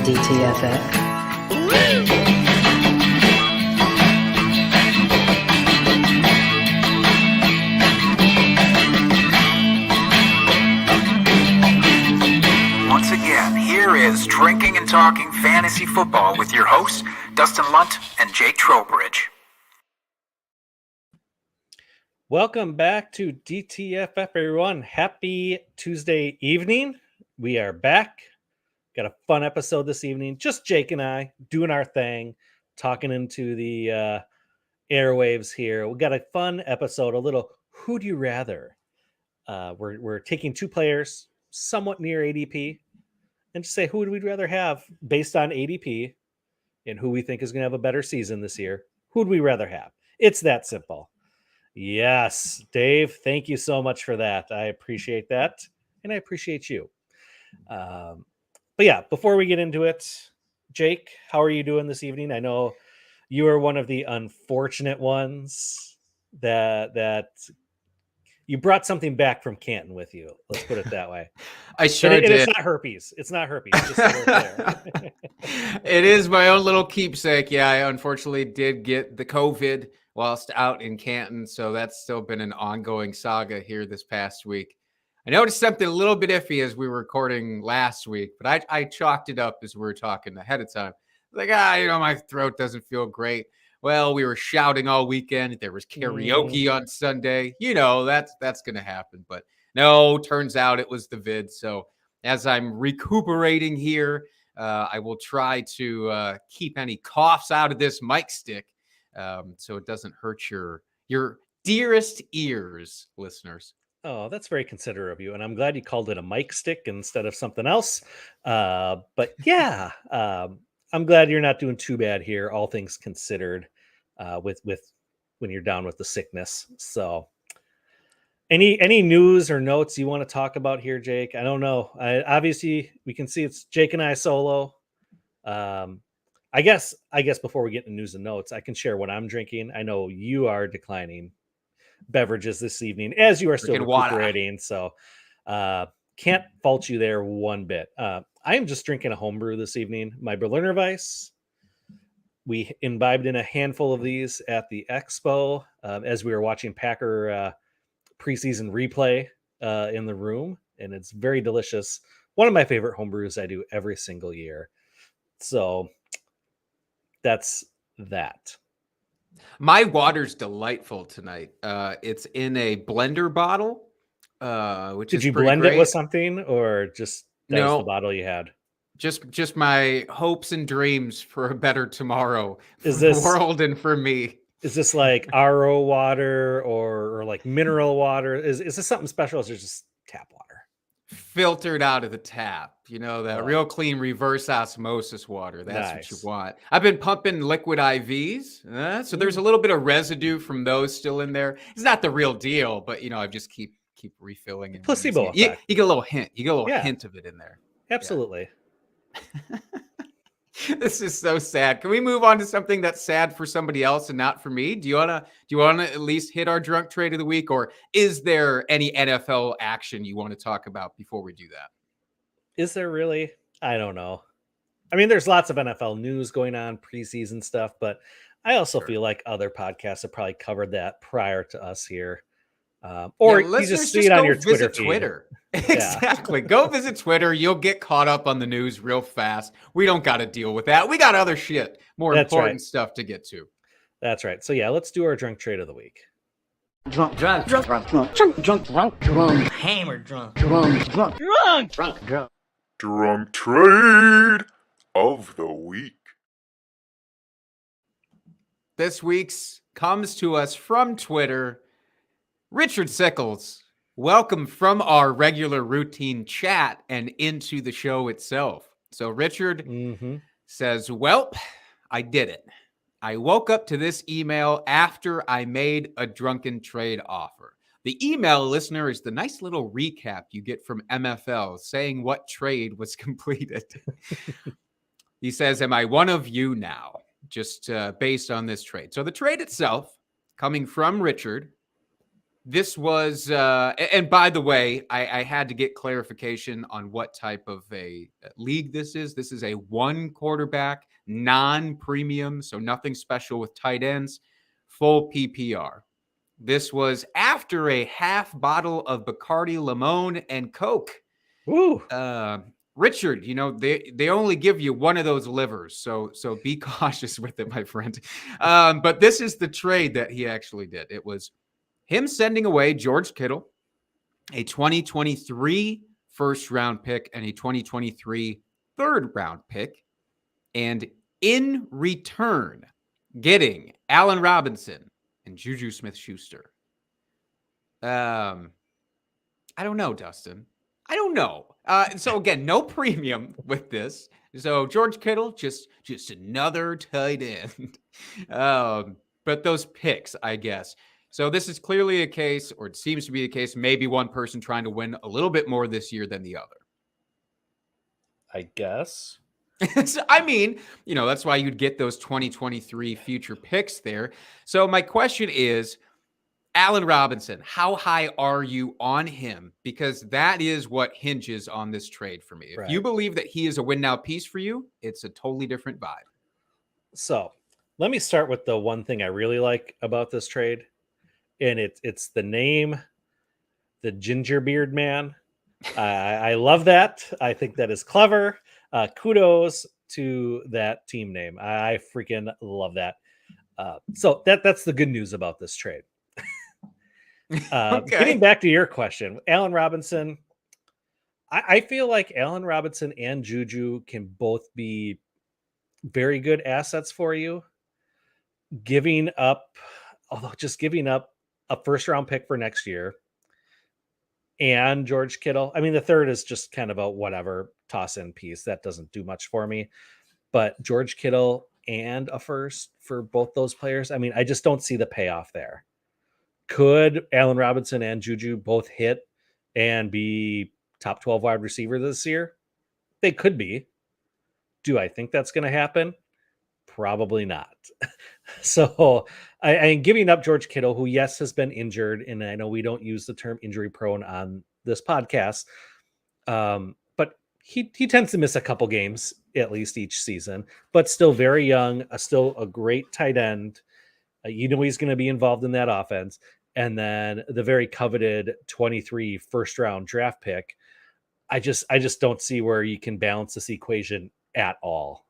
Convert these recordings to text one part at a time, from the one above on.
DTFF. Once again, here is Drinking and Talking Fantasy Football with your hosts, Dustin and Jake Trowbridge. Welcome back to DTFF, everyone. Happy Tuesday evening. We are back. Got a fun episode this evening. Just Jake and I doing our thing, talking into the airwaves here. We got a fun episode, a little who do you rather? We're taking two players somewhat near ADP and just say who would we rather have based on ADP and who we think is going to have a better season this year. Who would we rather have? It's that simple. Yes, Dave, thank you so much for that. I appreciate that, and I appreciate you. But yeah, before we get into it, Jake, how are you doing this evening? I know you are one of the unfortunate ones that you brought something back from Canton with you. Let's put it that way. I sure did. It's not herpes. It's not herpes. Just so we're clear. It is my own little keepsake. Yeah, I unfortunately did get the COVID whilst out in Canton, so that's still been an ongoing saga here this past week. I noticed something a little bit iffy as we were recording last week, but I chalked it up as we were talking ahead of time. Like, my throat doesn't feel great. Well, we were shouting all weekend. There was karaoke on Sunday. That's going to happen. But no, turns out it was the vid. So as I'm recuperating here, I will try to keep any coughs out of this mic stick so it doesn't hurt your dearest ears, listeners. Oh, that's very considerate of you. And I'm glad you called it a mic stick instead of something else. But yeah, I'm glad you're not doing too bad here, all things considered, with when you're down with the sickness. So any news or notes you want to talk about here, Jake? I don't know. Obviously, we can see it's Jake and I solo. I guess before we get into news and notes, I can share what I'm drinking. I know you are declining beverages this evening as you are still recuperating. So can't fault you there one bit. I am just drinking a homebrew this evening. My Berliner Weiss. We imbibed in a handful of these at the Expo as we were watching Packer preseason replay in the room, and it's very delicious. One of my favorite homebrews I do every single year. So that's that. My water's delightful tonight. It's in a blender bottle, which Did is you pretty blend great. it with something, or just that was the bottle you had? Just my hopes and dreams for a better tomorrow for Is this the world and for me. Is this like RO water or like mineral water? Is this something special, or is it just tap water? Filtered out of the tap, that real clean reverse osmosis water. That's Nice. what you want. I've been pumping liquid IVs, so there's a little bit of residue from those still in there. It's not the real deal, but I just keep refilling it. Placebo You effect. get a little hint. You get a little hint of it in there. Absolutely. Yeah. This is so sad. Can we move on to something that's sad for somebody else and not for me? Do you wanna at least hit our drunk trade of the week, or is there any NFL action you want to talk about before we do that? Is there really? I don't know. I mean, there's lots of NFL news going on, preseason stuff, but I also feel like other podcasts have probably covered that prior to us here. Or you just see it on your Twitter feed. Twitter. Exactly. Go visit Twitter. You'll get caught up on the news real fast. We don't got to deal with that. We got other shit, more important stuff to get to. That's right. So yeah, let's do our drunk trade of the week. Drunk, hammered drunk. Drunk trade of the week. This week's comes to us from Twitter. Richard Sickles, welcome from our regular routine chat and into the show itself. So Richard says, well, I did it. I woke up to this email after I made a drunken trade offer. The email, listener, is the nice little recap you get from MFL saying what trade was completed. He says, am I one of you now? Just based on this trade. So the trade itself, coming from Richard, This was, and by the way, I had to get clarification on what type of a league this is. This is a 1 quarterback, non-premium, so nothing special with tight ends, full PPR. This was after a half bottle of Bacardi Limon and Coke. Ooh. Richard, they only give you one of those livers, so be cautious with it, my friend. But this is the trade that he actually did. It was him sending away George Kittle, a 2023 first-round pick, and a 2023 third-round pick, and in return, getting Allen Robinson and Juju Smith-Schuster. I don't know, Dustin. I don't know. So again, no premium with this. So George Kittle, just another tight end. But those picks, I guess. So this is clearly a case, or it seems to be the case, maybe one person trying to win a little bit more this year than the other. I guess. So, I mean, that's why you'd get those 2023 future picks there. So my question is, Allen Robinson, how high are you on him? Because that is what hinges on this trade for me. If you believe that he is a win now piece for you, it's a totally different vibe. So let me start with the one thing I really like about this trade. And it's the name, the Ginger Beard Man. I love that. I think that is clever. Kudos to that team name. I freaking love that. So that's the good news about this trade. Getting back to your question, Allen Robinson, I feel like Allen Robinson and Juju can both be very good assets for you. Giving up a first round pick for next year and George Kittle. I mean, the third is just kind of a whatever toss in piece that doesn't do much for me, but George Kittle and a first for both those players. I mean, I just don't see the payoff there. Could Allen Robinson and Juju both hit and be top 12 wide receiver this year? They could be. Do I think that's going to happen? Probably not. So I am giving up George Kittle, who, yes, has been injured. And I know we don't use the term injury prone on this podcast. But he tends to miss a couple games, at least each season, but still very young, still a great tight end. He's going to be involved in that offense. And then the very coveted 23 first round draft pick. I just don't see where you can balance this equation at all.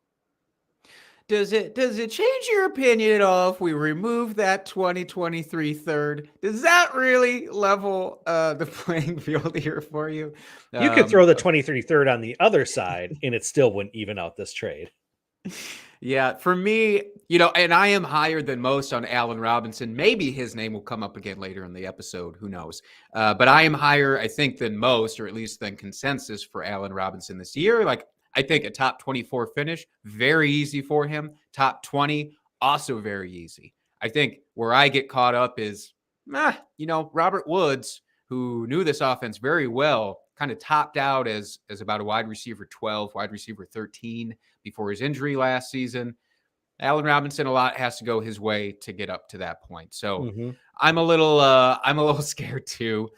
Does it change your opinion at all if we remove that 2023 third? Does that really level the playing field here for you? You could throw the 23 third on the other side and it still wouldn't even out this trade. Yeah, for me, and I am higher than most on Allen Robinson. Maybe his name will come up again later in the episode. Who knows? But I am higher, I think, than most, or at least than consensus for Allen Robinson this year. Like, I think a top 24 finish, very easy for him. Top 20, also very easy. I think where I get caught up is, Robert Woods, who knew this offense very well, kind of topped out as about a wide receiver 12, wide receiver 13 before his injury last season. Allen Robinson, a lot has to go his way to get up to that point. So I'm a little scared too.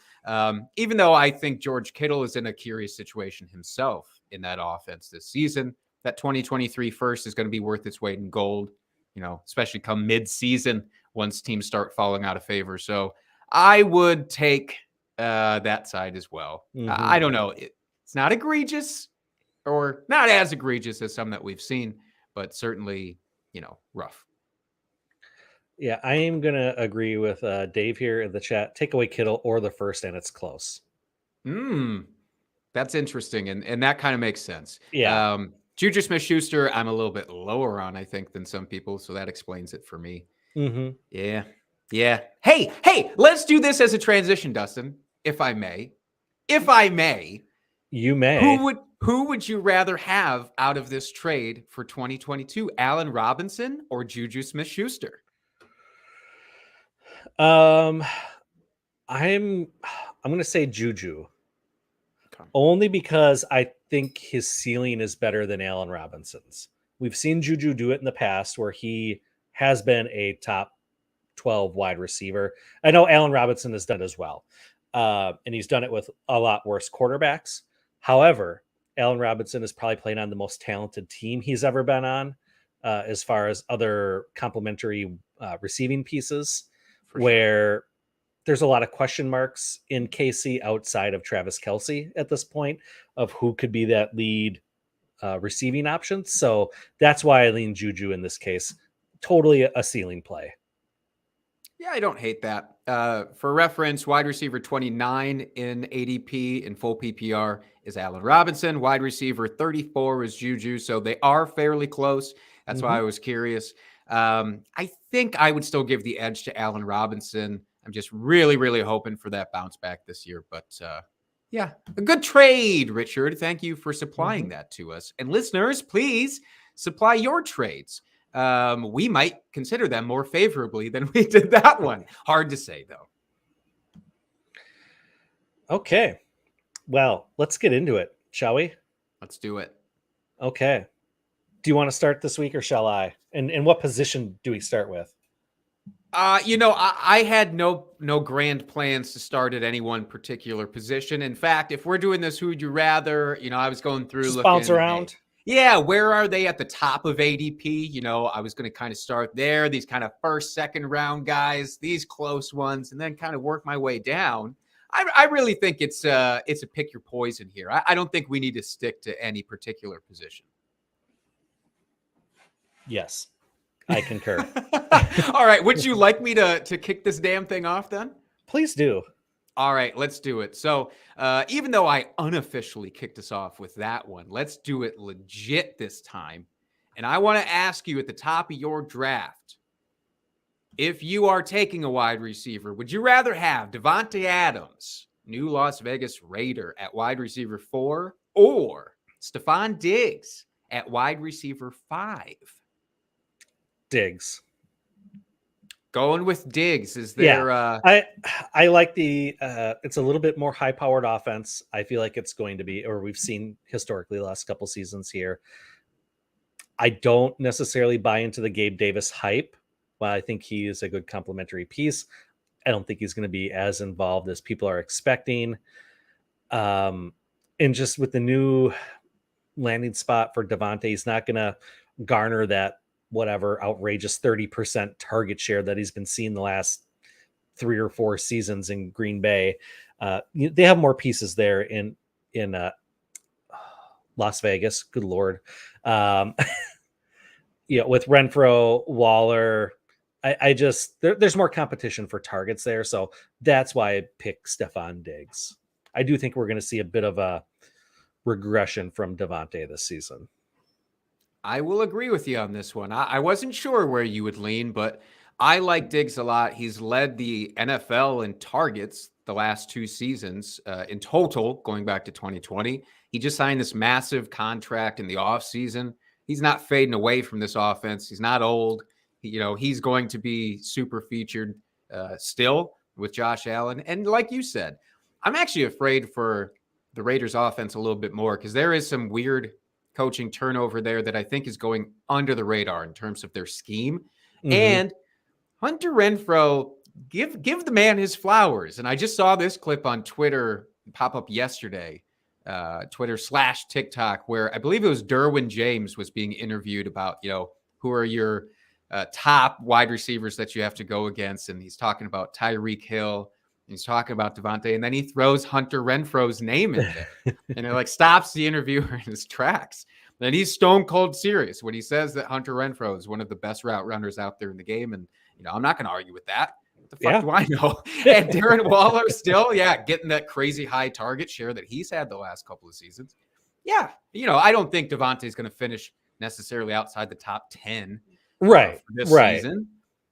Even though I think George Kittle is in a curious situation himself in that offense this season. That 2023 first is going to be worth its weight in gold, especially come mid-season once teams start falling out of favor. So I would take that side as well. I don't know. It's not egregious, or not as egregious as some that we've seen, but certainly, rough. Yeah, I am going to agree with Dave here in the chat. Take away Kittle or the first, and it's close. That's interesting, and that kind of makes sense. Yeah. Juju Smith-Schuster, I'm a little bit lower on, I think, than some people, so that explains it for me. Yeah. Hey, let's do this as a transition, Dustin, if I may. You may. Who would you rather have out of this trade for 2022? Allen Robinson or Juju Smith-Schuster? I'm going to say Juju. Okay. Only because I think his ceiling is better than Allen Robinson's. We've seen Juju do it in the past where he has been a top 12 wide receiver. I know Allen Robinson has done it as well. And he's done it with a lot worse quarterbacks. However, Allen Robinson is probably playing on the most talented team he's ever been on, as far as other complementary receiving pieces, where there's a lot of question marks in KC outside of Travis Kelce at this point of who could be that lead receiving option. So that's why I lean Juju in this case. Totally a ceiling play. Yeah, I don't hate that. For reference, wide receiver 29 in ADP in full PPR is Allen Robinson. Wide receiver 34 is Juju. So they are fairly close. That's why I was curious. I think I would still give the edge to Allen Robinson. I'm just really, really hoping for that bounce back this year. But yeah, a good trade, Richard. Thank you for supplying that to us. And listeners, please supply your trades. We might consider them more favorably than we did that one. Hard to say, though. Okay. Well, let's get into it, shall we? Let's do it. Okay. Do you want to start this week or shall I? And what position do we start with? I had no grand plans to start at any one particular position. In fact, if we're doing this, who would you rather? I was going through Just looking, bounce around. Yeah, where are they at the top of ADP? I was going to kind of start there, these kind of first, second round guys, these close ones, and then kind of work my way down. I really think it's a pick your poison here. I don't think we need to stick to any particular position. Yes, I concur. All right, would you like me to kick this damn thing off then? Please do. All right, let's do it. So even though I unofficially kicked us off with that one, let's do it legit this time. And I want to ask you at the top of your draft, if you are taking a wide receiver, would you rather have Davante Adams, new Las Vegas Raider, at wide receiver 4, or Stephon Diggs at wide receiver 5? Diggs. Going with Diggs. Is there I like the it's a little bit more high powered offense. I feel like it's going to be, or we've seen historically the last couple seasons here. I don't necessarily buy into the Gabe Davis hype. While I think he is a good complementary piece, I don't think he's going to be as involved as people are expecting. And just with the new landing spot for Davante, he's not going to garner that whatever outrageous 30% target share that he's been seeing the last 3 or 4 seasons in Green Bay. They have more pieces there in Las Vegas. Good Lord. With Renfro, Waller, there's more competition for targets there. So that's why I pick Stephon Diggs. I do think we're going to see a bit of a regression from Davante this season. I will agree with you on this one. I wasn't sure where you would lean, but I like Diggs a lot. He's led the NFL in targets the last 2 seasons in total, going back to 2020. He just signed this massive contract in the offseason. He's not fading away from this offense. He's not old. He's going to be super featured still with Josh Allen. And like you said, I'm actually afraid for the Raiders offense a little bit more because there is some weird coaching turnover there that I think is going under the radar in terms of their scheme. Mm-hmm. And Hunter Renfrow, give the man his flowers. And I just saw this clip on Twitter pop up yesterday, Twitter/TikTok, where I believe it was Derwin James was being interviewed about, who are your top wide receivers that you have to go against. And he's talking about Tyreek Hill. He's talking about Davante, and then he throws Hunter Renfro's name in there, and it stops the interviewer in his tracks. Then he's stone cold serious when he says that Hunter Renfro is one of the best route runners out there in the game, and I'm not going to argue with that. What the fuck do I know? And Darren Waller still, getting that crazy high target share that he's had the last couple of seasons. Yeah, I don't think Davante is going to finish necessarily outside the top 10, for this season.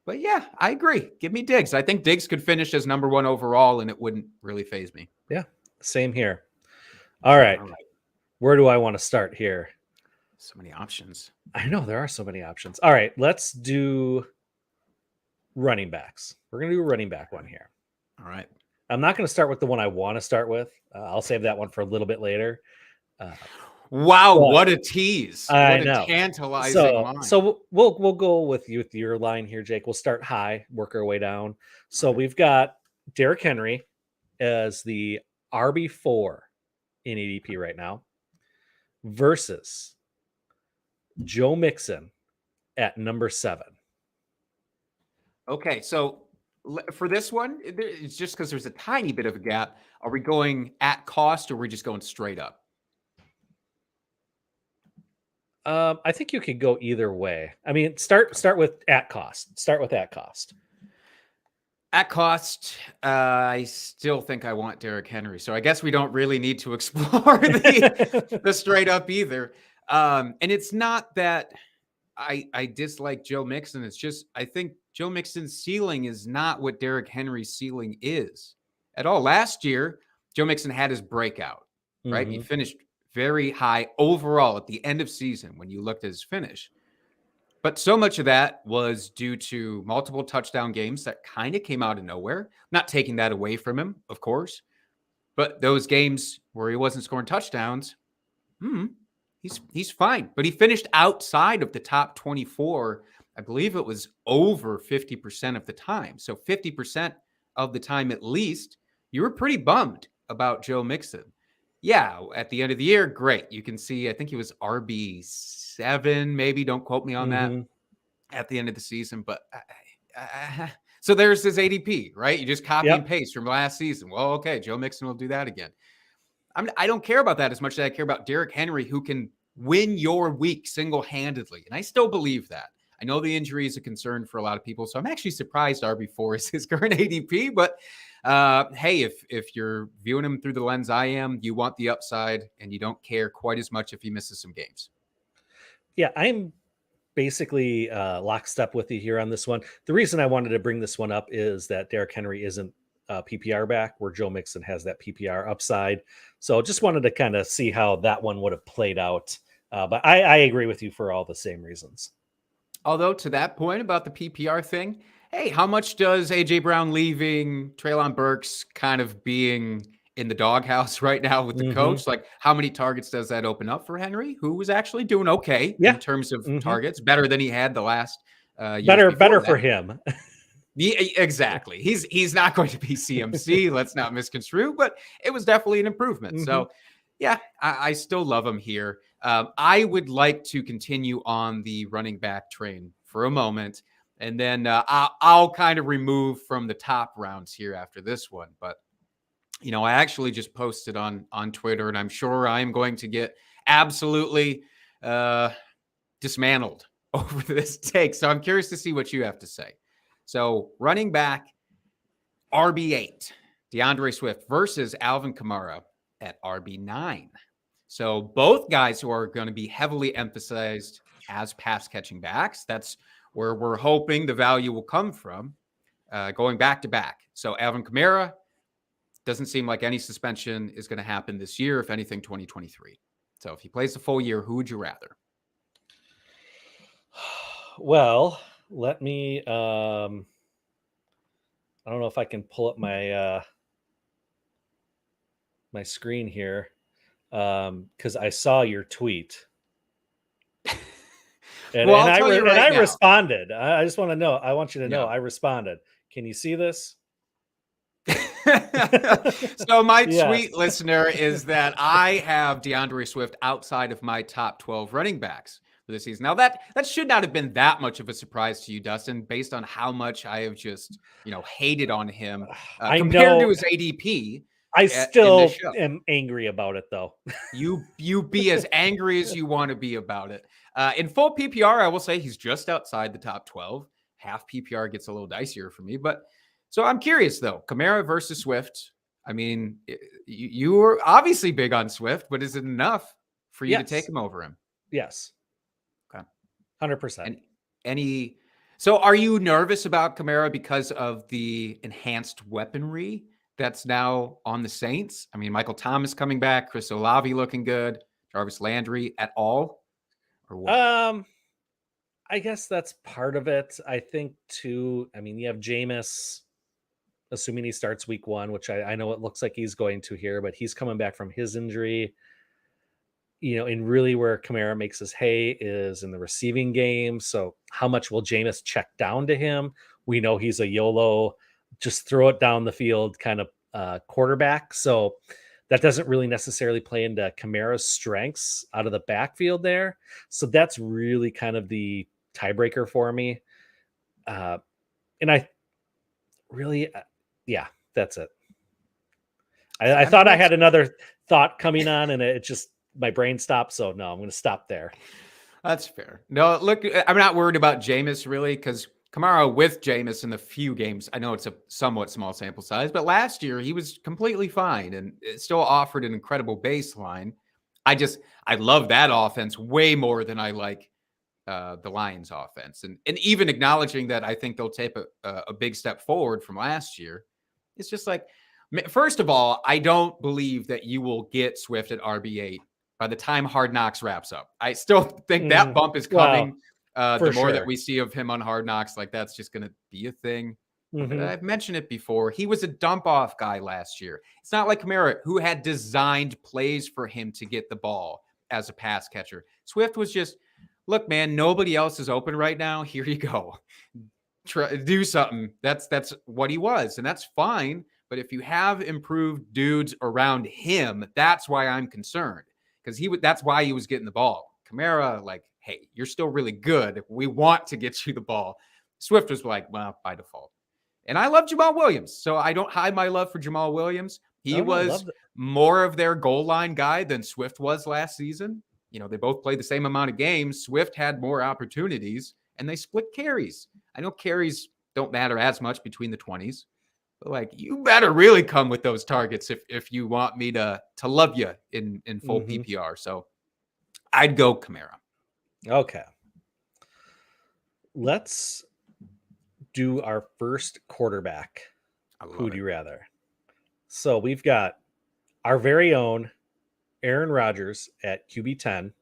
But yeah, I agree. Give me Diggs. I think Diggs could finish as number 1 overall, and it wouldn't really faze me. Yeah, same here. All right. Where do I want to start here? So many options. I know there are so many options. All right, let's do running backs. We're going to do a running back one here. All right. I'm not going to start with the one I want to start with. I'll save that one for a little bit later. Wow, But what a tease. I What a know. tantalizing line. So we'll go with your line here, Jake. We'll start high, work our way down. So we've got Derrick Henry as the RB4 in ADP right now versus Joe Mixon at number 7. Okay, so for this one, it's just because there's a tiny bit of a gap. Are we going at cost or are we just going straight up? I think you could go either way. I mean, start with at cost. Start with at cost. At cost, I still think I want Derrick Henry. So I guess we don't really need to explore the straight up either. And it's not that I dislike Joe Mixon. It's just I think Joe Mixon's ceiling is not what Derrick Henry's ceiling is at all. Last year, Joe Mixon had his breakout, right? He finished very high overall at the end of season when you looked at his finish. But so much of that was due to multiple touchdown games that kind of came out of nowhere. Not taking that away from him, of course. But those games where he wasn't scoring touchdowns, he's fine. But he finished outside of the top 24. I believe it was over 50% of the time. So 50% of the time at least, you were pretty bummed about Joe Mixon. Yeah, at the end of the year, great. You can see, I think he was RB7, maybe. Don't quote me on that at the end of the season. But so there's his ADP, right? You just copy and paste from last season. Well, okay, Joe Mixon will do that again. I don't care about that as much as I care about Derrick Henry, who can win your week single-handedly. And I still believe that. I know the injury is a concern for a lot of people, so I'm actually surprised RB4 is his current ADP. But hey, if you're viewing him through the lens I am, you want the upside, and you don't care quite as much if he misses some games. Yeah, I'm basically lockstep with you here on this one. The reason I wanted to bring this one up is that Derrick Henry isn't PPR back, where Joe Mixon has that PPR upside. So just wanted to kind of see how that one would have played out. But I agree with you for all the same reasons. Although to that point about the PPR thing, hey, how much does A.J. Brown leaving, Treylon Burks kind of being in the doghouse right now with the coach? Like, how many targets does that open up for Henry, who was actually doing okay in terms of targets, better than he had the last year? Better for him. Yeah, exactly. He's not going to be CMC. Let's not misconstrue, but it was definitely an improvement. So, yeah, I still love him here. I would like to continue on the running back train for a moment, and then I'll kind of remove from the top rounds here after this one. But, you know, I actually just posted on Twitter, and I'm sure I'm going to get absolutely dismantled over this take. So I'm curious to see what you have to say. So running back, RB8, Deandre Swift versus Alvin Kamara at RB9. So both guys who are going to be heavily emphasized as pass-catching backs. That's where we're hoping the value will come from going back to back. So Alvin Kamara, doesn't seem like any suspension is going to happen this year. If anything, 2023. So if he plays the full year, who would you rather? Well, let me I don't know if I can pull up my my screen here because I saw your tweet. And, well, I responded. I just want to know. I want you to know I responded. Can you see this? So my tweet, listener, is that I have DeAndre Swift outside of my top 12 running backs for the season. Now that should not have been that much of a surprise to you, Dustin, based on how much I have just, hated on him compared to his ADP. I still am angry about it, though. You be as angry as you want to be about it. In full PPR, I will say he's just outside the top 12. Half PPR gets a little dicier for me, but so I'm curious though. Camaro versus Swift. I mean, you were obviously big on Swift, but is it enough for you to take him over him? Yes. Okay. 100%. So are you nervous about Camaro because of the enhanced weaponry that's now on the Saints? I mean, Michael Thomas coming back, Chris Olave looking good, Jarvis Landry at all? Or what? I guess that's part of it. I think too, I mean, you have Jameis, assuming he starts week 1, which I know it looks like he's going to here, but he's coming back from his injury. and really where Camaro makes his hay is in the receiving game. So how much will Jameis check down to him? We know he's a YOLO, just throw it down the field kind of quarterback. So that doesn't really necessarily play into Camaro's strengths out of the backfield there. So that's really kind of the tiebreaker for me. And I really, that's it. I thought I had another thought coming on, and it just, my brain stopped. So no, I'm going to stop there. That's fair. No, look, I'm not worried about Jameis really, because Camaro with Jameis in the few games, I know it's a somewhat small sample size, but last year he was completely fine and it still offered an incredible baseline. I love that offense way more than I like the Lions offense. And even acknowledging that I think they'll take a big step forward from last year. It's just like, first of all, I don't believe that you will get Swift at RB8 by the time Hard Knocks wraps up. I still think that bump is coming. The more that we see of him on Hard Knocks, like that's just going to be a thing. I've mentioned it before. He was a dump off guy last year. It's not like Camaro, who had designed plays for him to get the ball as a pass catcher. Swift was just, look, man, nobody else is open right now. Here you go. Do something. That's what he was, and that's fine. But if you have improved dudes around him, that's why I'm concerned, because that's why he was getting the ball. Camaro, like, hey, you're still really good. We want to get you the ball. Swift was like, well, by default. And I love Jamal Williams, so I don't hide my love for Jamal Williams. He was more of their goal line guy than Swift was last season. They both played the same amount of games. Swift had more opportunities, and they split carries. I know carries don't matter as much between the 20s, but like, you better really come with those targets if you want me to love you in full PPR. So I'd go Camaro. Okay. Let's do our first quarterback. Who do you rather? So we've got our very own Aaron Rodgers at QB 10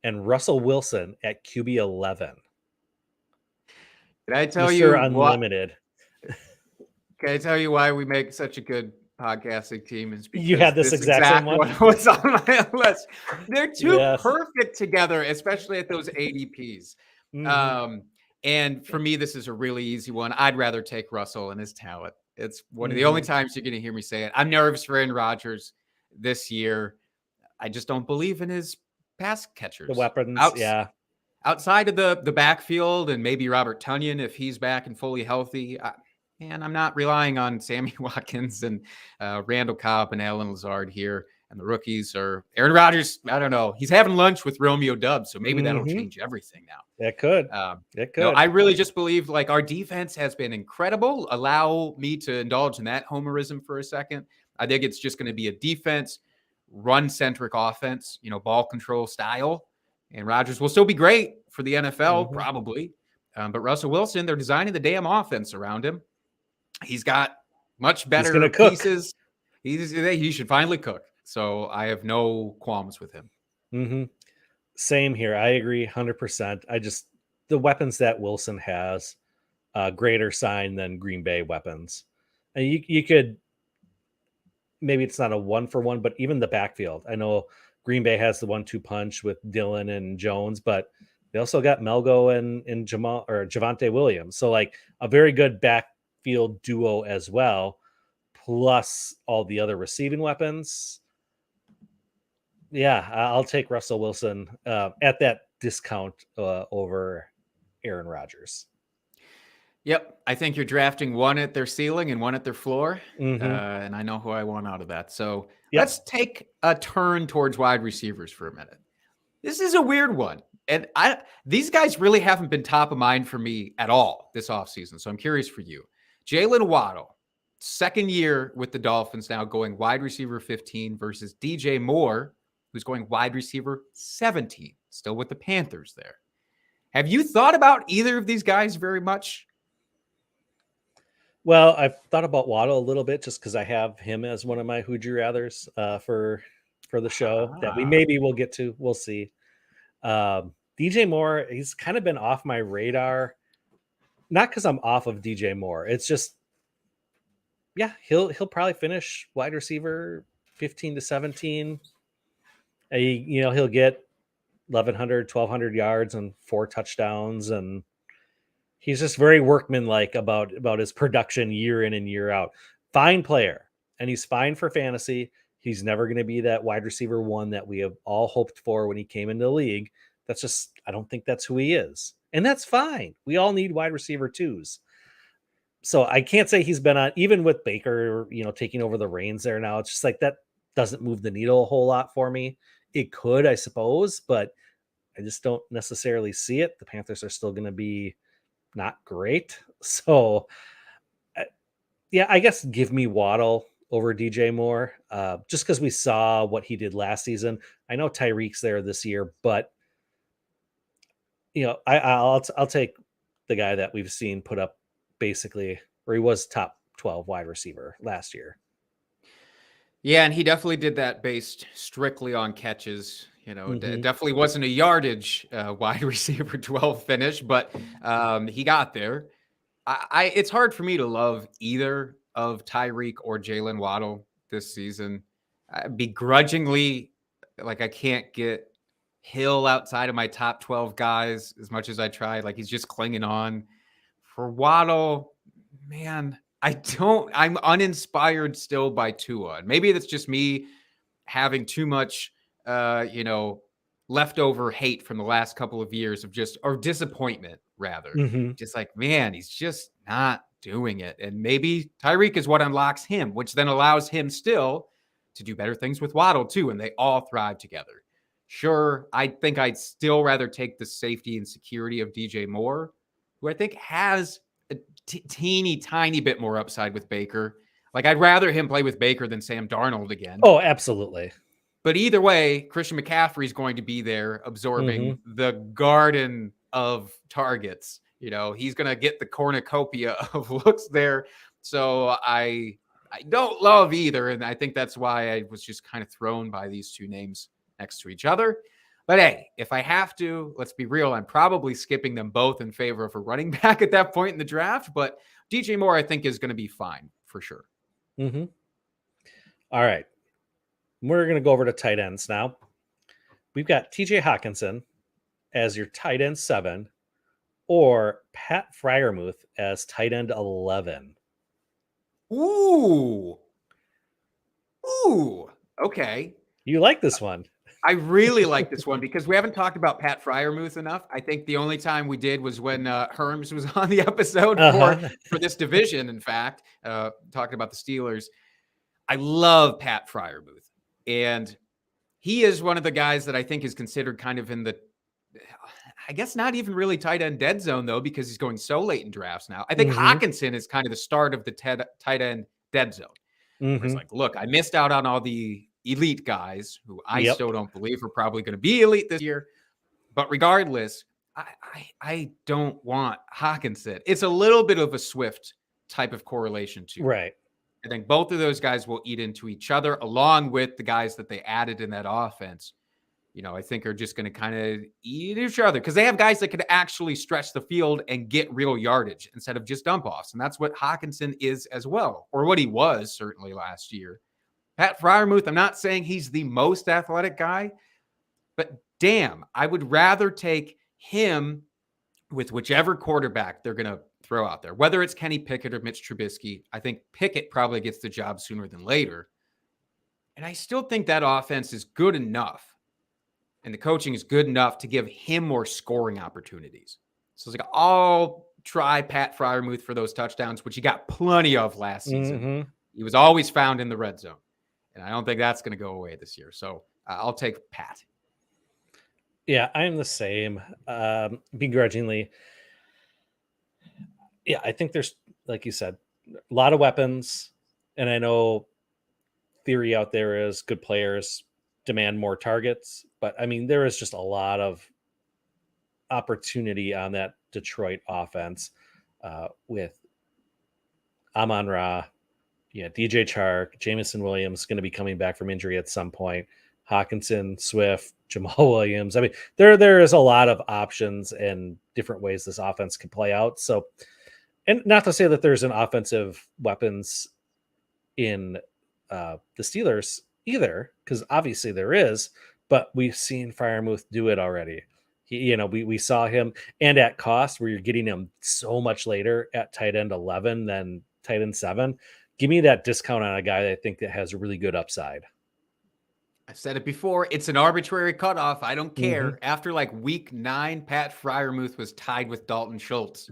and Russell Wilson at QB 11. Can I tell Mr. you Unlimited? Can I tell you why we make such a good podcasting team? Is because you had this exact same one? What was on my list. They're too perfect together, especially at those ADPs. And for me, this is a really easy one. I'd rather take Russell and his talent. It's one of the only times you're going to hear me say it. I'm nervous for Aaron Rodgers this year. I just don't believe in his pass catchers. The weapons, Outside of the backfield and maybe Robert Tonyan, if he's back and fully healthy, and I'm not relying on Sammy Watkins and Randall Cobb and Alan Lazard here. And the rookies are Aaron Rodgers. I don't know. He's having lunch with Romeo Doubs, so maybe that'll change everything now. It could. No, I really just believe like our defense has been incredible. Allow me to indulge in that homerism for a second. I think it's just going to be a defense, run-centric offense, ball control style. And Rodgers will still be great for the NFL, probably. But Russell Wilson, they're designing the damn offense around him. He's got much better pieces. He should finally cook. So I have no qualms with him. Same here. I agree 100%. The weapons that Wilson has, greater sign than Green Bay weapons. And you could, maybe it's not a 1-for-1, but even the backfield. I know Green Bay has the 1-2 punch with Dillon and Jones, but they also got Melgo and Jamal or Javonte Williams. So like a very good backfield duo as well, plus all the other receiving weapons. Yeah, I'll take Russell Wilson at that discount over Aaron Rodgers. Yep. I think you're drafting one at their ceiling and one at their floor. And I know who I want out of that. So let's take a turn towards wide receivers for a minute. This is a weird one. And these guys really haven't been top of mind for me at all this offseason. So I'm curious for you. Jalen Waddle, second year with the Dolphins now, going wide receiver 15 versus DJ Moore, who's going wide receiver 17, still with the Panthers there. Have you thought about either of these guys very much? Well, I've thought about Waddle a little bit just because I have him as one of my Who'd You Rathers for the show that we will get to. We'll see. DJ Moore, he's kind of been off my radar. Not because I'm off of DJ Moore. It's just, he'll probably finish wide receiver 15 to 17. He'll get 1,100, 1,200 yards and 4 touchdowns, and he's just very workmanlike about his production year in and year out. Fine player, and he's fine for fantasy. He's never going to be that wide receiver one that we have all hoped for when he came into the league. That's just, I don't think that's who he is. And that's fine. We all need wide receiver twos. So I can't say he's been on, even with Baker, taking over the reins there now. It's just like that doesn't move the needle a whole lot for me. It could, I suppose, but I just don't necessarily see it. The Panthers are still going to be not great. So, I guess give me Waddle over DJ Moore, just because we saw what he did last season. I know Tyreek's there this year, but I'll take the guy that we've seen put up basically, or he was top 12 wide receiver last year. Yeah, and he definitely did that based strictly on catches. It definitely wasn't a yardage wide receiver 12 finish, but he got there. It's hard for me to love either of Tyreek or Jalen Waddle this season. Begrudgingly, I can't get Hill outside of my top 12 guys as much as I tried. He's just clinging on. For Waddle, man, I'm uninspired still by Tua. And maybe that's just me having too much, leftover hate from the last couple of years or disappointment rather. Just man, he's just not doing it. And maybe Tyreek is what unlocks him, which then allows him still to do better things with Waddle too. And they all thrive together. Sure, I think I'd still rather take the safety and security of DJ Moore, who I think has a teeny tiny bit more upside with Baker. I'd rather him play with Baker than Sam Darnold again. Oh, absolutely. But either way, Christian McCaffrey is going to be there absorbing the garden of targets. He's going to get the cornucopia of looks there. So I don't love either. And I think that's why I was just kind of thrown by these two names next to each other. But hey, if I have to, let's be real, I'm probably skipping them both in favor of a running back at that point in the draft. But DJ Moore, I think, is going to be fine for sure. All right. We're going to go over to tight ends now. We've got TJ Hawkinson as your tight end 7 or Pat Freiermuth as tight end 11. Ooh. Okay. You like this one? I really like this one because we haven't talked about Pat Freiermuth enough. I think the only time we did was when Herms was on the episode for this division, in fact, talking about the Steelers. I love Pat Freiermuth. And he is one of the guys that I think is considered kind of in the, I guess not even really tight end dead zone, though, because he's going so late in drafts now. I think Hawkinson is kind of the start of the tight end dead zone. It's look, I missed out on all the elite guys who I still don't believe are probably going to be elite this year. But regardless, I don't want Hawkinson. It's a little bit of a Swift type of correlation too. Right. I think both of those guys will eat into each other along with the guys that they added in that offense. I think are just going to kind of eat each other because they have guys that could actually stretch the field and get real yardage instead of just dump offs. And that's what Hawkinson is as well, or what he was certainly last year. Pat Freiermuth, I'm not saying he's the most athletic guy, but damn, I would rather take him with whichever quarterback they're going to throw out there, whether it's Kenny Pickett or Mitch Trubisky. I think Pickett probably gets the job sooner than later. And I still think that offense is good enough and the coaching is good enough to give him more scoring opportunities. So it's I'll try Pat Freiermuth for those touchdowns, which he got plenty of last season. He was always found in the red zone. And I don't think that's going to go away this year. So I'll take Pat. Yeah, I'm the same. Begrudgingly. Yeah, I think there's, like you said, a lot of weapons. And I know theory out there is good players demand more targets. But, I mean, there is just a lot of opportunity on that Detroit offense with Amon-Ra. Yeah, DJ Chark, Jamison Williams going to be coming back from injury at some point. Hawkinson, Swift, Jamal Williams. I mean, there is a lot of options and different ways this offense can play out. So, and not to say that there's an offensive weapons in the Steelers either, because obviously there is, but we've seen Freiermuth do it already. We saw him, and at cost, where you're getting him so much later at tight end 11 than tight end 7. Give me that discount on a guy that I think that has a really good upside. I've said it before. It's an arbitrary cutoff. I don't care. After like week 9, Pat Freiermuth was tied with Dalton Schultz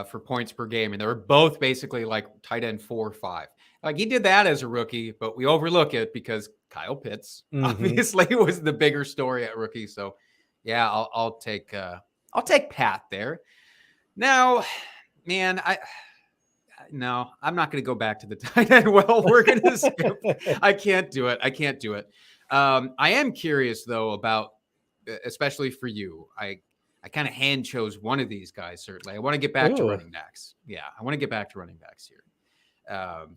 for points per game. And they were both basically like tight end 4 or 5. Like he did that as a rookie, but we overlook it because Kyle Pitts obviously was the bigger story at rookie. So yeah, I'll take Pat there. Now, man, I'm not going to go back to the tight end. Well, we're going to skip. I can't do it. I am curious though about, especially for you, I kind of hand chose one of these guys. Certainly, I want to get back to running backs. Yeah, I want to get back to running backs here.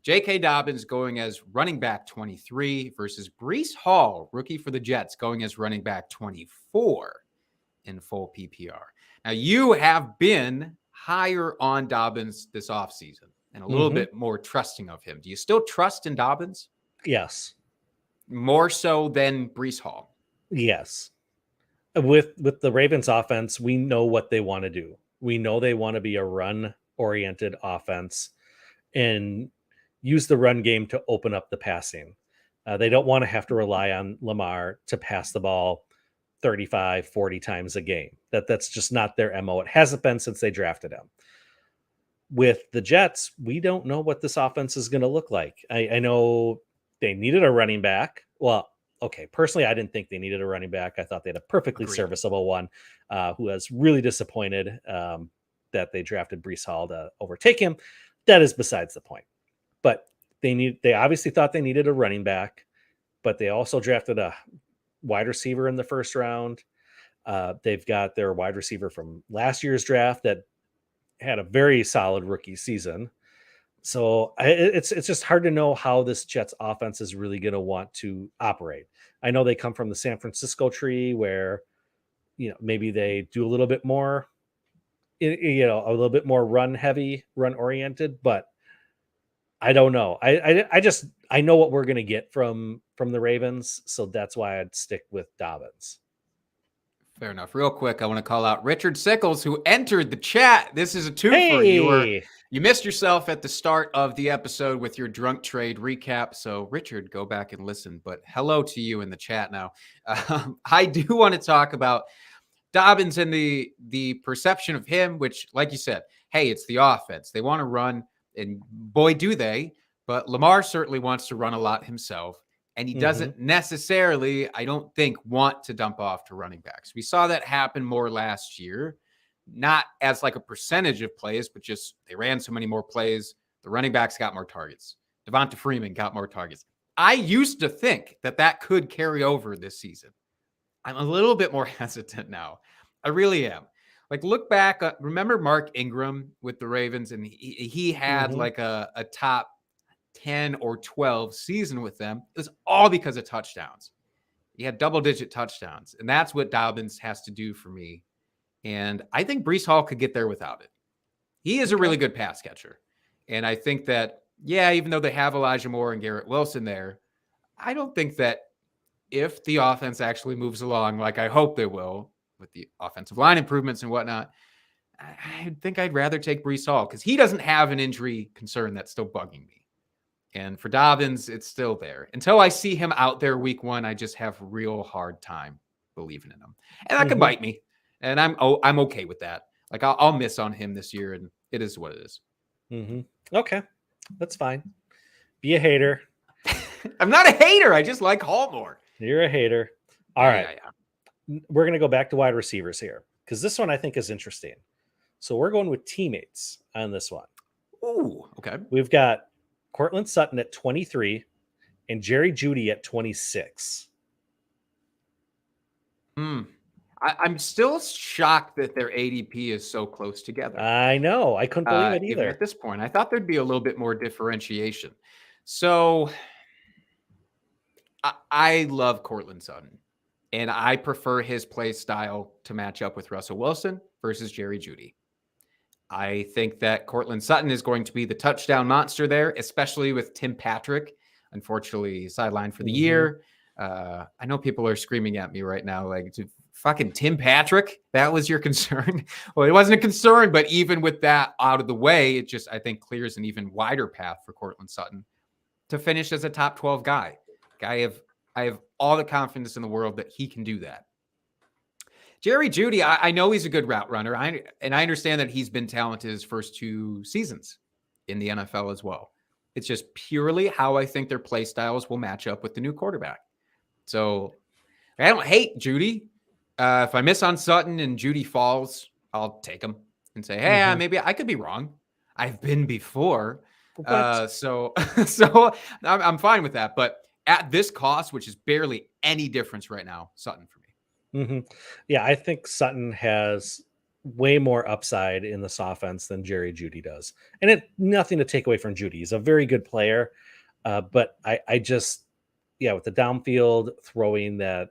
J.K. Dobbins going as running back 23 versus Breece Hall, rookie for the Jets, going as running back 24 in full PPR. Now, you have been higher on Dobbins this offseason and a little bit more trusting of him. Do you still trust in Dobbins? Yes. More so than Breece Hall? Yes. With the Ravens offense, we know what they want to do. We know they want to be a run-oriented offense and use the run game to open up the passing. They don't want to have to rely on Lamar to pass the ball 35, 40 times a game. That's just not their MO. It hasn't been since they drafted him. With the Jets, we don't know what this offense is going to look like. I know they needed a running back. Well, okay, personally, I didn't think they needed a running back. I thought they had a perfectly serviceable one who has really disappointed that they drafted Breece Hall to overtake him. That is besides the point. But they obviously thought they needed a running back, but they also drafted a wide receiver in the first round. They've got their wide receiver from last year's draft that had a very solid rookie season. So it's just hard to know how this Jets offense is really going to want to operate. I know they come from the San Francisco tree where, maybe they do a little bit more, a little bit more run heavy, run oriented, but I don't know. I know what we're going to get from the Ravens. So that's why I'd stick with Dobbins. Fair enough. Real quick, I want to call out Richard Sickles, who entered the chat. This is a twofer. Hey! You missed yourself at the start of the episode with your drunk trade recap. So, Richard, go back and listen. But hello to you in the chat now. I do want to talk about Dobbins and the perception of him, which, like you said, hey, it's the offense. They want to run, and boy, do they. But Lamar certainly wants to run a lot himself. And he doesn't necessarily, I don't think, want to dump off to running backs. We saw that happen more last year, not as like a percentage of plays, but just they ran so many more plays. The running backs got more targets. Devonta Freeman got more targets. I used to think that could carry over this season. I'm a little bit more hesitant now. I really am. Like, look back. Remember Mark Ingram with the Ravens, and he had like a top 10 or 12 season with them. It was all because of touchdowns. He had double-digit touchdowns, and that's what Dobbins has to do for me. And I think Breece Hall could get there without it. He is a really good pass catcher. And I think that, even though they have Elijah Moore and Garrett Wilson there, I don't think that if the offense actually moves along like I hope they will with the offensive line improvements and whatnot, I think I'd rather take Breece Hall because he doesn't have an injury concern that's still bugging me. And for Dobbins, it's still there. Until I see him out there week 1, I just have real hard time believing in him. And that could bite me. And I'm okay with that. Like, I'll miss on him this year, and it is what it is. Okay, that's fine. Be a hater. I'm not a hater. I just like Hall more. You're a hater. All right. We're going to go back to wide receivers here because this one I think is interesting. So we're going with teammates on this one. Ooh, okay. We've got Cortland Sutton at 23 and Jerry Jeudy at 26. I'm still shocked that their ADP is so close together. I know. I couldn't believe it either. Even at this point, I thought there'd be a little bit more differentiation. So I love Cortland Sutton, and I prefer his play style to match up with Russell Wilson versus Jerry Jeudy. I think that Cortland Sutton is going to be the touchdown monster there, especially with Tim Patrick, unfortunately sidelined for the year. I know people are screaming at me right now, like, fucking Tim Patrick, that was your concern? Well, it wasn't a concern, but even with that out of the way, it just, I think, clears an even wider path for Cortland Sutton to finish as a top 12 guy. I have all the confidence in the world that he can do that. Jerry Jeudy, I know he's a good route runner. I understand that he's been talented his first 2 seasons in the NFL as well. It's just purely how I think their play styles will match up with the new quarterback. So I don't hate Jeudy. If I miss on Sutton and Jeudy falls, I'll take him and say, hey, maybe I could be wrong. I've been before. So I'm fine with that. But at this cost, which is barely any difference right now, Sutton for me. Yeah, I think Sutton has way more upside in this offense than Jerry Jeudy does. And nothing to take away from Jeudy. He's a very good player. But I just, with the downfield throwing that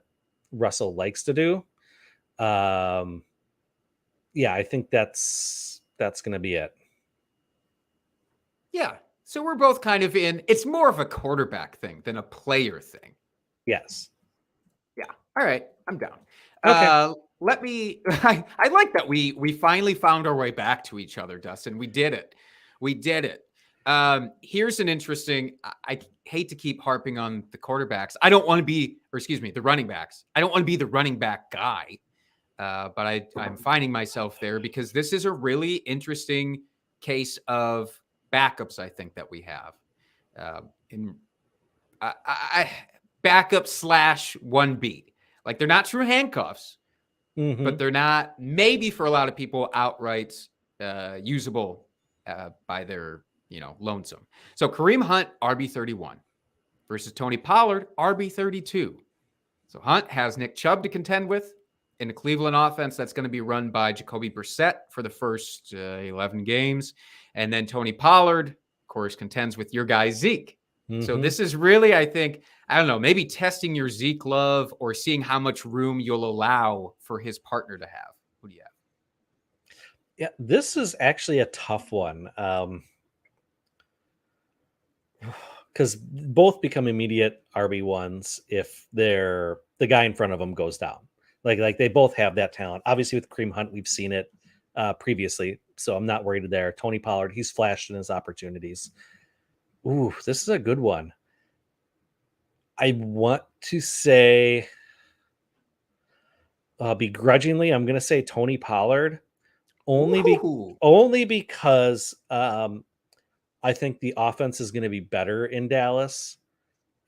Russell likes to do, I think that's going to be it. Yeah. So we're both kind of it's more of a quarterback thing than a player thing. Yes. Yeah. All right. I'm down. Okay. I like that we finally found our way back to each other, Dustin. We did it. Here's an interesting, I hate to keep harping on the quarterbacks. I don't want to be, the running backs. I don't want to be the running back guy. But I'm finding myself there because this is a really interesting case of backups, I think, that we have. Backup / 1B. Like, they're not true handcuffs, but they're not, maybe for a lot of people, outright usable by their, lonesome. So Kareem Hunt, RB31 versus Tony Pollard, RB32. So Hunt has Nick Chubb to contend with in the Cleveland offense that's going to be run by Jacoby Brissett for the first 11 games. And then Tony Pollard, of course, contends with your guy Zeke. So this is really, I think, I don't know, maybe testing your Zeke love or seeing how much room you'll allow for his partner to have. Who do you have? Yeah, this is actually a tough one. Because both become immediate RB1s if the guy in front of them goes down. Like they both have that talent. Obviously, with Kareem Hunt, we've seen it previously, so I'm not worried there. Tony Pollard, he's flashed in his opportunities. Ooh, this is a good one. I want to say, begrudgingly, I'm going to say Tony Pollard, only because I think the offense is going to be better in Dallas,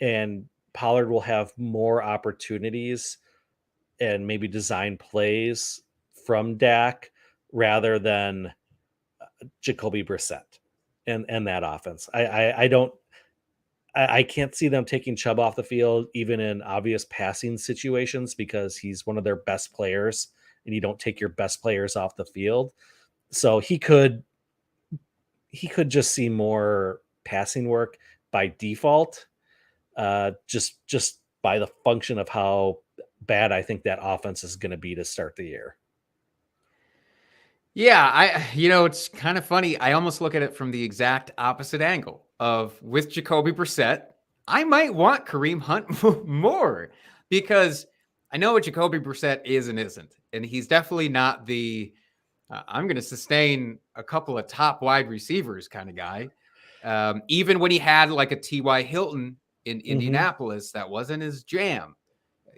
and Pollard will have more opportunities and maybe design plays from Dak rather than Jacoby Brissett and that offense. I can't see them taking Chubb off the field, even in obvious passing situations, because he's one of their best players and you don't take your best players off the field. So he could just see more passing work by default, just by the function of how bad I think that offense is going to be to start the year. Yeah, it's kind of funny. I almost look at it from the exact opposite angle of with Jacoby Brissett. I might want Kareem Hunt more because I know what Jacoby Brissett is and isn't. And he's definitely not the I'm going to sustain a couple of top wide receivers kind of guy. Even when he had like a T.Y. Hilton in Indianapolis, that wasn't his jam.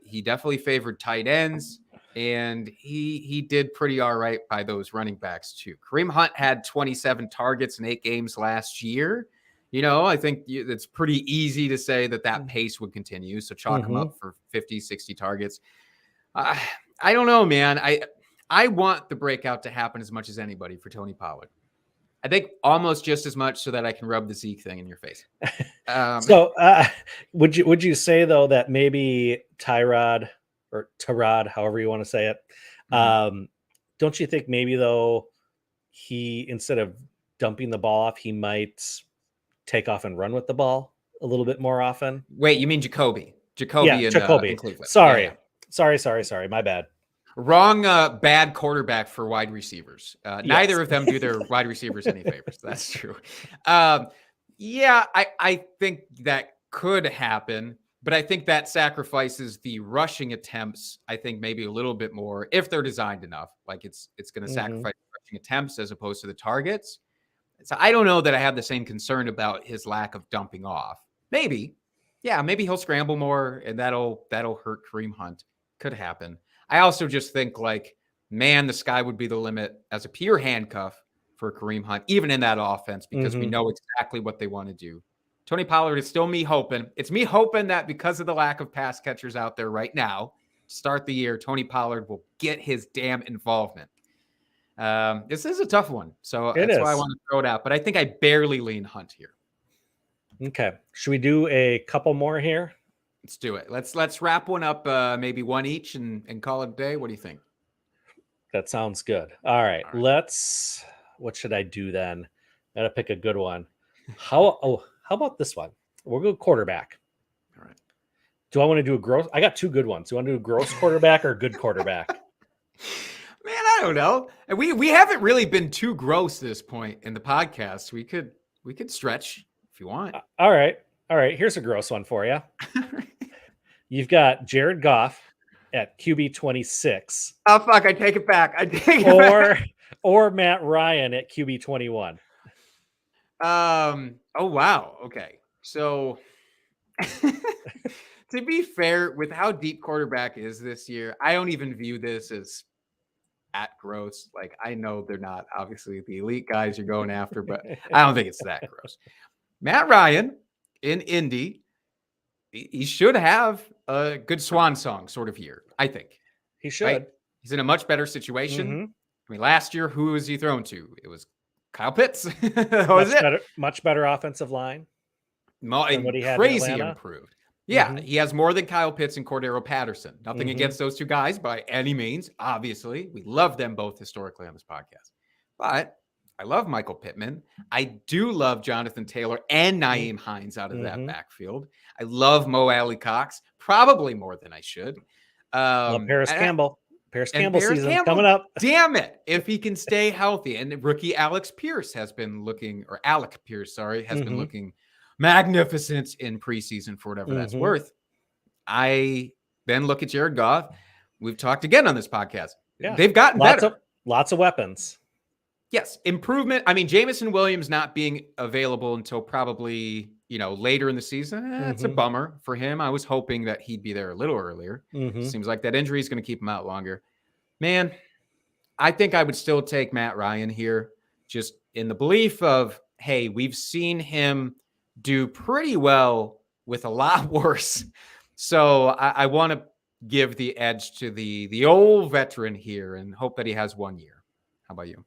He definitely favored tight ends, and he did pretty all right by those running backs too. Kareem Hunt had 27 targets in 8 games last year. I think it's pretty easy to say that pace would continue. So chalk him up for 50, 60 targets. I don't know, man. I want the breakout to happen as much as anybody for Tony Pollard. I think almost just as much so that I can rub the Zeke thing in your face. So would you say, though, that maybe Tyrod, however you want to say it, don't you think maybe, though, he, instead of dumping the ball off, he might take off and run with the ball a little bit more often? Wait, you mean Jacoby? Jacoby. In Cleveland. Sorry. My bad. Wrong bad quarterback for wide receivers. Neither of them do their wide receivers any favors. That's true. I think that could happen. But I think that sacrifices the rushing attempts, I think maybe a little bit more if they're designed enough. Like it's going to sacrifice rushing attempts as opposed to the targets. So I don't know that I have the same concern about his lack of dumping off. Maybe. Yeah, maybe he'll scramble more and that'll hurt Kareem Hunt. Could happen. I also just think like, man, the sky would be the limit as a pure handcuff for Kareem Hunt, even in that offense, because we know exactly what they want to do. Tony Pollard is still me hoping. It's me hoping that because of the lack of pass catchers out there right now, to start the year, Tony Pollard will get his damn involvement. This is a tough one. So that's why I want to throw it out. But I think I barely lean Hunt here. Okay. Should we do a couple more here? Let's do it. Let's wrap one up, maybe one each and call it a day. What do you think? That sounds good. All right. What should I do then? Gotta pick a good one. How about this one? We'll go quarterback. All right. Do I want to do a gross? I got two good ones. Do you want to do a gross quarterback or a good quarterback? Man, I don't know. We haven't really been too gross this point in the podcast. We could stretch if you want. All right. Here's a gross one for you. You've got Jared Goff at QB 26. Oh fuck! I take it back. Or Matt Ryan at QB 21. Oh wow. Okay. So to be fair, with how deep quarterback is this year, I don't even view this as at gross. Like I know they're not obviously the elite guys you're going after, but I don't think it's that gross. Matt Ryan in Indy, he should have a good swan song sort of year. I think he should. Right? He's in a much better situation. I mean, last year, who was he thrown to? It was Kyle Pitts. Much better offensive line. What he had crazy improved. Yeah, he has more than Kyle Pitts and Cordero Patterson. Nothing against those two guys by any means. Obviously, we love them both historically on this podcast. But I love Michael Pittman. I do love Jonathan Taylor and Nyheim Hines out of that backfield. I love Mo Alley Cox, probably more than I should. Love Campbell. Campbell season coming up. Damn it. If he can stay healthy. And rookie Alec Pierce has been looking looking magnificent in preseason for whatever that's worth. I then look at Jared Goff. We've talked again on this podcast. Yeah. They've gotten better. Lots of weapons. Yes. Improvement. I mean, Jameson Williams not being available until probably, later in the season. It's a bummer for him. I was hoping that he'd be there a little earlier. Seems like that injury is going to keep him out longer. Man, I think I would still take Matt Ryan here, just in the belief of, hey, we've seen him do pretty well with a lot worse. So I want to give the edge to the old veteran here and hope that he has 1 year. How about you?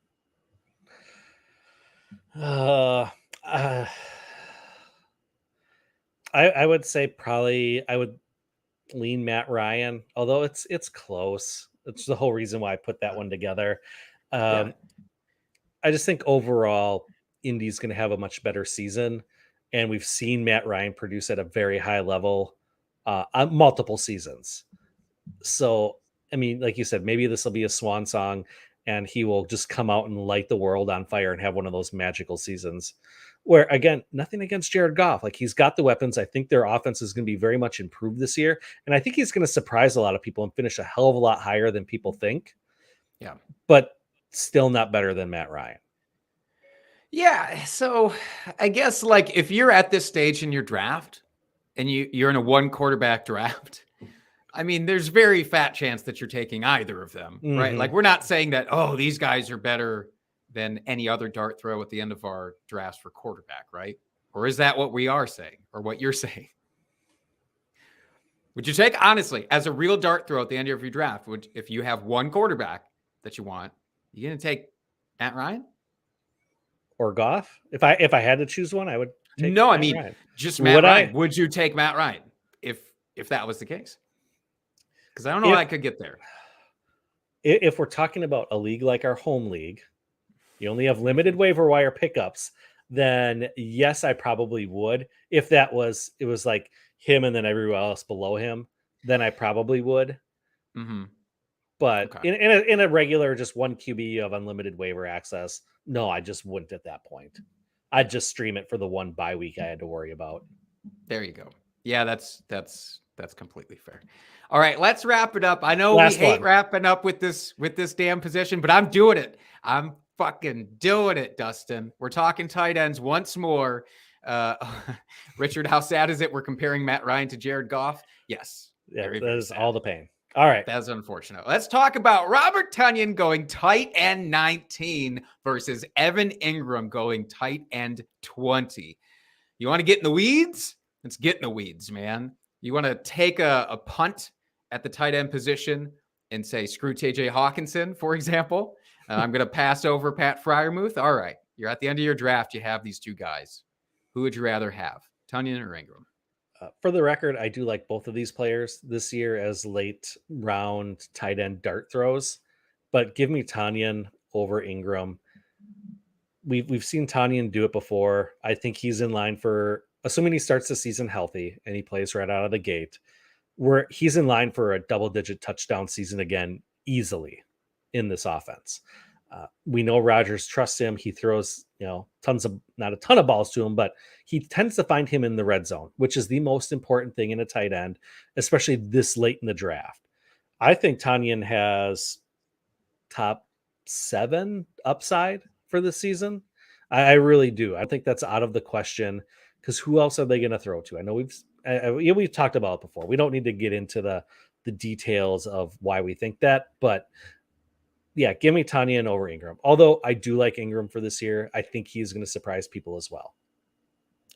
I would say probably I would lean Matt Ryan, although it's close. It's the whole reason why I put that one together. I just think overall Indy's going to have a much better season, and we've seen Matt Ryan produce at a very high level on multiple seasons. So, I mean, like you said, maybe this will be a swan song and he will just come out and light the world on fire and have one of those magical seasons where, again, nothing against Jared Goff. Like, he's got the weapons. I think their offense is going to be very much improved this year. And I think he's going to surprise a lot of people and finish a hell of a lot higher than people think. Yeah. But still not better than Matt Ryan. Yeah. So I guess, like, if you're at this stage in your draft and you're in a one quarterback draft, I mean, there's very fat chance that you're taking either of them, right? Like, we're not saying that, oh, these guys are better than any other dart throw at the end of our drafts for quarterback, right? Or is that what we are saying or what you're saying? Would you take, honestly, as a real dart throw at the end of your draft, if you have one quarterback that you want, you going to take Matt Ryan? Or Goff? If I had to choose one, I would take Matt Ryan. Just Matt Ryan. Would you take Matt Ryan if that was the case? Because I don't know how I could get there. If we're talking about a league like our home league, you only have limited waiver wire pickups, then yes, I probably would. If it was like him and then everyone else below him, then I probably would. But in a regular, just one QB of unlimited waiver access, no, I just wouldn't at that point. I'd just stream it for the one bye week I had to worry about. There you go. Yeah, that's completely fair. All right, let's wrap it up. I know Last we hate one. wrapping up with this damn position, but I'm doing it. I'm fucking doing it, Dustin. We're talking tight ends once more. Richard, how sad is it we're comparing Matt Ryan to Jared Goff? Yes. Yeah, very, that very is sad. all the pain. All right. That's unfortunate. Let's talk about Robert Tonyan going tight end 19 versus Evan Ingram going tight end 20. You want to get in the weeds? Let's get in the weeds, man. You want to take a punt at the tight end position and say, screw TJ Hawkinson, for example. I'm going to pass over Pat Freiermuth. All right. You're at the end of your draft. You have these two guys. Who would you rather have, Tonyan or Ingram? For the record, I do like both of these players this year as late round tight end dart throws, but give me Tonyan over Ingram. We've seen Tonyan do it before. I think he's in line for, assuming he starts the season healthy and he plays right out of the gate, where he's in line for a double-digit touchdown season again, easily in this offense. We know Rodgers trusts him. He throws, not a ton of balls to him, but he tends to find him in the red zone, which is the most important thing in a tight end, especially this late in the draft. I think Tonyan has top 7 upside for the season. I really do. I think that's out of the question because who else are they going to throw to? I know we've talked about it before. We don't need to get into the details of why we think that, but yeah, give me Tonyan over Ingram. Although I do like Ingram for this year. I think he's going to surprise people as well.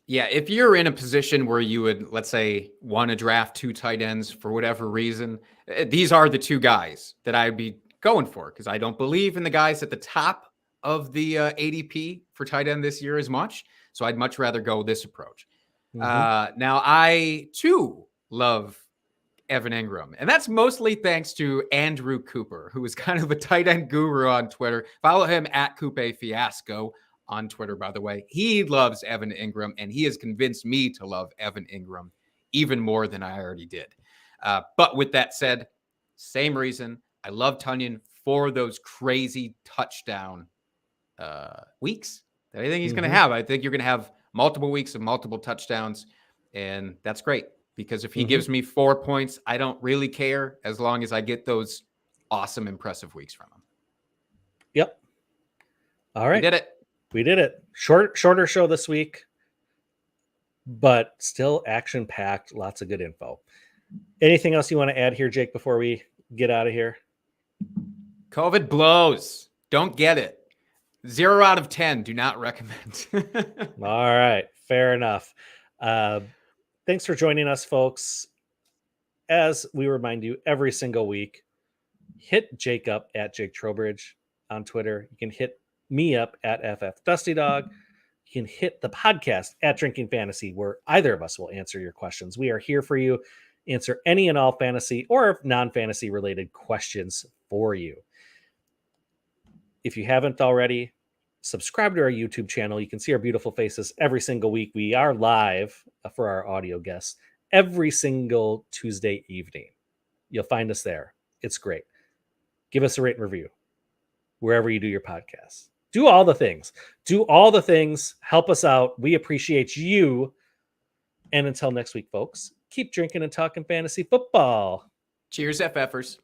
Yeah, if you're in a position where you would, let's say, want to draft 2 tight ends for whatever reason, these are the 2 guys that I'd be going for because I don't believe in the guys at the top of the ADP for tight end this year as much. So I'd much rather go this approach. Now, I, too, love Evan Ingram. And that's mostly thanks to Andrew Cooper, who is kind of a tight end guru on Twitter. Follow him at Coupe Fiasco on Twitter, by the way. He loves Evan Ingram, and he has convinced me to love Evan Ingram even more than I already did. But with that said, same reason. I love Tonyan for those crazy touchdown weeks that I think he's going to have. I think you're going to have multiple weeks of multiple touchdowns, and that's great. Because if he gives me 4 points, I don't really care as long as I get those awesome, impressive weeks from him. Yep. All right. We did it. Shorter show this week, but still action-packed. Lots of good info. Anything else you want to add here, Jake, before we get out of here? COVID blows. Don't get it. 0 out of 10. Do not recommend. All right. Fair enough. Thanks for joining us, folks. As we remind you every single week, hit Jake up at Jake Trowbridge on Twitter. You can hit me up at FFDustyDog. You can hit the podcast at Drinking Fantasy, where either of us will answer your questions. We are here for you, answer any and all fantasy or non-fantasy related questions for you. If you haven't already, subscribe to our YouTube channel. You can see our beautiful faces every single week. We are live for our audio guests every single Tuesday evening. You'll find us there. It's great. Give us a rate and review wherever you do your podcasts. Do all the things. Help us out. We appreciate you. And until next week, folks, keep drinking and talking fantasy football. Cheers, FFers.